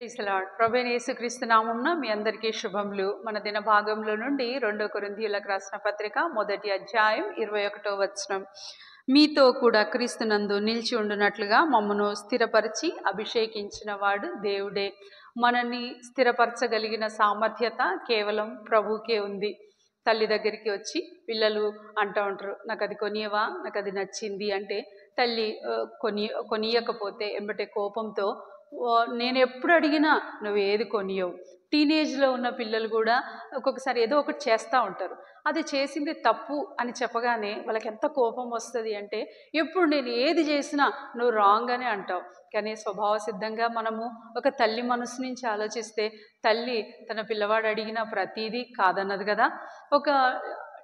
Praise the lord. ప్రభువైన యేసుక్రీస్తు నామమున మీ అందరికీ శుభములు. మన దిన భాగంలో నుండి 2 కొరింథీయులకు రాసిన పత్రిక 1వ అధ్యాయం 21వ వచనం. మీతో కూడా క్రీస్తునందు నిలిచి ఉండునట్లుగా మమ్మను స్థిరపరిచి అభిషేకించిన వాడు దేవుడే. మనల్ని స్థిరపరచగలిగిన సామర్థ్యత కేవలం ప్రభువుకే ఉంది. తల్లి దగ్గరికి వచ్చి పిల్లలు అంటూ ఉంటారు, నాకు అది కొనియవా, నాకు అది నచ్చింది అంటే తల్లి కొనియకపోతే ఎంబటే కోపంతో నేను ఎప్పుడు అడిగినా నువ్వు ఏది కొనియవు. టీనేజ్లో ఉన్న పిల్లలు కూడా ఒక్కొక్కసారి ఏదో ఒకటి చేస్తూ ఉంటారు. అది చేసింది తప్పు అని చెప్పగానే వాళ్ళకి ఎంత కోపం వస్తుంది అంటే, ఎప్పుడు నేను ఏది చేసినా నువ్వు రాంగ్ అని అంటావు. కానీ స్వభావ సిద్ధంగా మనము ఒక తల్లి మనసు నుంచి ఆలోచిస్తే తల్లి తన పిల్లవాడు అడిగిన ప్రతీదీ కాదన్నది కదా. ఒక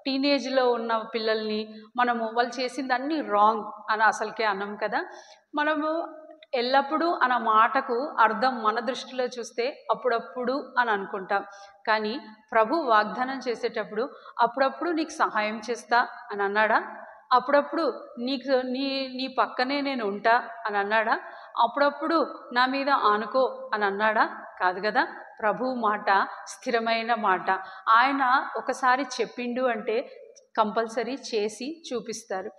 టీనేజ్లో ఉన్న పిల్లల్ని మనము వాళ్ళు చేసింది అన్నీ రాంగ్ అని అసలుకే అన్నాం కదా. మనము ఎల్లప్పుడూ అన్న మాటకు అర్థం మన దృష్టిలో చూస్తే అప్పుడప్పుడు అని అనుకుంటాం. కానీ ప్రభు వాగ్దానం చేసేటప్పుడు అప్పుడప్పుడు నీకు సహాయం చేస్తా అని అన్నాడా? అప్పుడప్పుడు నీకు నీ పక్కనే నేను ఉంటా అని అన్నాడా? అప్పుడప్పుడు నా మీద ఆనుకో అని అన్నాడా? కాదు కదా. ప్రభు మాట స్థిరమైన మాట. ఆయన ఒకసారి చెప్పిండు అంటే కంపల్సరీ చేసి చూపిస్తారు.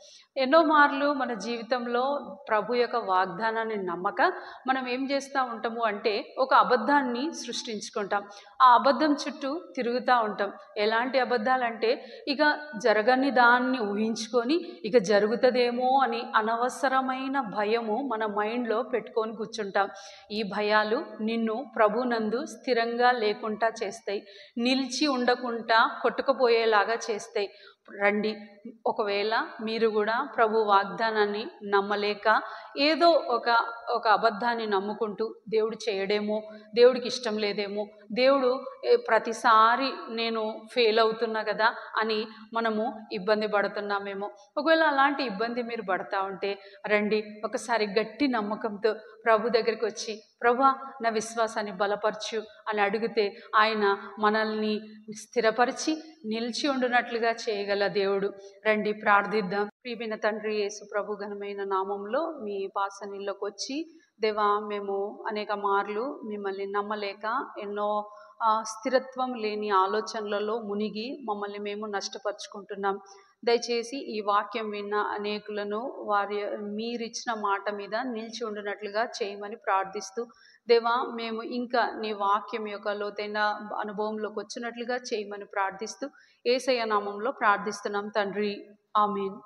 ఎన్నో మార్లు మన జీవితంలో ప్రభు యొక్క వాగ్దానాన్ని నమ్మక మనం ఏం చేస్తూ ఉంటాము అంటే ఒక అబద్ధాన్ని సృష్టించుకుంటాం. ఆ అబద్ధం చుట్టూ తిరుగుతూ ఉంటాం. ఎలాంటి అబద్ధాలంటే ఇక జరగని దాన్ని ఊహించుకొని ఇక జరుగుతుందేమో అని అనవసరమైన భయము మన మైండ్లో పెట్టుకొని కూర్చుంటాం. ఈ భయాలు నిన్ను ప్రభునందు స్థిరంగా లేకుండా చేస్తాయి, నిలిచి ఉండకుండా కొట్టుకుపోయేలాగా చేస్తాయి. రండి, ఒకవేళ మీరు కూడా ప్రభు వాగ్దానాన్ని నమ్మలేక ఏదో ఒక అబద్ధాన్ని నమ్ముకుంటూ దేవుడు చేయడేమో, దేవుడికి ఇష్టం లేదేమో, దేవుడు ప్రతిసారి నేను ఫెయిల్ అవుతున్నా కదా అని మనము ఇబ్బంది పడుతున్నామేమో. ఒకవేళ అలాంటి ఇబ్బంది మీరు పడతా ఉంటే రండి, ఒకసారి గట్టి నమ్మకంతో ప్రభు దగ్గరికి వచ్చి, ప్రభా నా విశ్వాసాన్ని బలపరచు అని అడిగితే ఆయన మనల్ని స్థిరపరిచి నిలిచి ఉండునట్లుగా చేయగల దేవుడు. రండి ప్రార్థిద్దాం. ప్రియమైన తండ్రి యేసు ప్రభు ఘనమైన నామంలో మీ పాసనీల్లోకి వచ్చి, దేవా మేము అనేక మార్లు మిమ్మల్ని నమ్మలేక ఎన్నో స్థిరత్వం లేని ఆలోచనలలో మునిగి మమ్మల్ని మేము నష్టపరుచుకుంటున్నాం. దయచేసి ఈ వాక్యం విన్న అనేకులను మీరిచ్చిన మాట మీద నిలిచి ఉండినట్లుగా చేయమని ప్రార్థిస్తూ, దేవా మేము ఇంకా నీ వాక్యం యొక్క లోతైన అనుభవంలోకి వచ్చినట్లుగా చేయమని ప్రార్థిస్తూ యేసయ్య నామంలో ప్రార్థిస్తున్నాం తండ్రి. ఆమేన్.